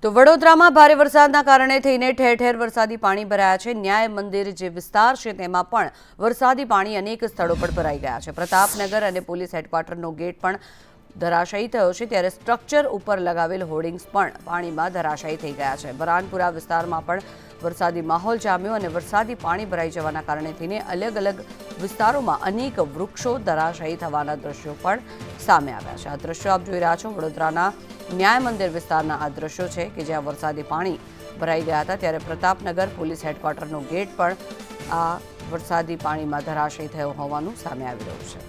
તો વડોદરામાં ભારે વરસાદના કારણે થઈને ઠેર ઠેર વરસાદી પાણી ભરાયા છે। ન્યાય મંદિર જે વિસ્તાર છે તેમાં પણ વરસાદી પાણી અનેક સ્થળો પર ભરાઈ ગયા છે। પ્રતાપનગર અને પોલીસ હેડક્વાર્ટરનો ગેટ પણ ધરાશાયી થયો છે, ત્યારે સ્ટ્રક્ચર ઉપર લગાવેલ હોર્ડિંગ્સ પણ પાણીમાં ધરાશાયી થઈ ગયા છે। બરાનપુરા વિસ્તારમાં પણ વરસાદી માહોલ જામ્યો અને વરસાદી પાણી ભરાઈ જવાના કારણે થઈને અલગ અલગ વિસ્તારોમાં અનેક વૃક્ષો ધરાશાયી થવાના દ્રશ્યો પણ સામે આવ્યા છે। આ દ્રશ્યો આપ જોઈ રહ્યા છો વડોદરાના ન્યાય મંદિર વિસ્તારના આ દ્રશ્યો છે કે જ્યાં વરસાદી પાણી ભરાઈ ગયા હતા, ત્યારે પ્રતાપનગર પોલીસ હેડક્વાર્ટરનો ગેટ પણ આ વરસાદી પાણીમાં ધરાશાયી થયો હોવાનું સામે આવી રહ્યું છે।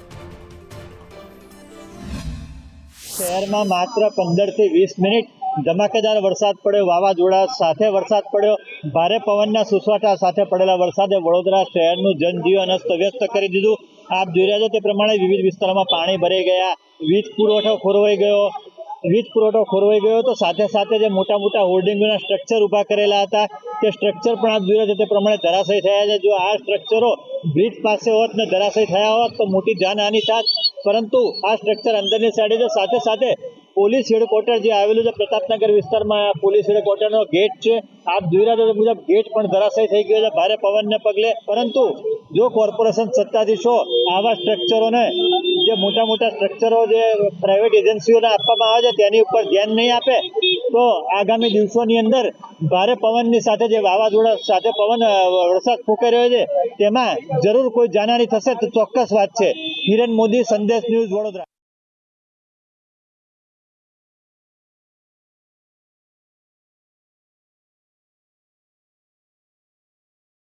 શહેરમાં માત્ર 15 થી 20 મિનિટ ધમાકેદાર વરસાદ પડ્યો, વાવાઝોડા સાથે વરસાદ પડ્યો, ભારે પવનના સુસવાટા સાથે પડેલા વરસાદે વડોદરા શહેરનું જનજીવન અસ્તવ્યસ્ત કરી દીધું। આપ જોઈ રહ્યા છો તે પ્રમાણે વિવિધ વિસ્તારોમાં પાણી ભરાઈ ગયા, વીજ પુરવઠો ખોરવાઈ ગયો તો સાથે સાથે જે મોટા મોટા હોર્ડિંગોના સ્ટ્રક્ચર ઊભા કરેલા હતા તે સ્ટ્રક્ચર પણ આપ જોઈ રહ્યા છો તે પ્રમાણે ધરાશાયી થયા છે। જો આ સ્ટ્રક્ચરો બ્રિજ પાસે હોત ને ધરાશાયી થયા હોત તો મોટી જાનહાનિ થાત, પરંતુ આ સ્ટ્રક્ચર અંદરની સાઈડે છે। સાથે સાથે પોલીસ હેડક્વાર્ટર જે આવેલું છે પ્રતાપનગર વિસ્તારમાં, પોલીસ હેડક્વાર્ટરનો ગેટ છે, આપ જોઈ રહ્યા છો તે મુજબ ગેટ પણ ધરાશાયી થઈ ગયો છે ભારે પવનને પગલે। પરંતુ જો કોર્પોરેશન સત્તાધીશો આવા સ્ટ્રક્ચરોને, જે મોટા મોટા સ્ટ્રક્ચરો જે પ્રાઇવેટ એજન્સીઓને આપવામાં આવે છે તેની ઉપર ધ્યાન નહીં આપે તો આગામી દિવસોની અંદર ભારે પવનની સાથે જે વાવાઝોડા સાથે વરસાદ ફૂંકાઈ રહ્યો છે તેમાં જરૂર કોઈ જાનહાનિ થશે તો ચોક્કસ વાત છે। હિરેન મોદી, સંદેશ ન્યૂઝ, વડોદરા।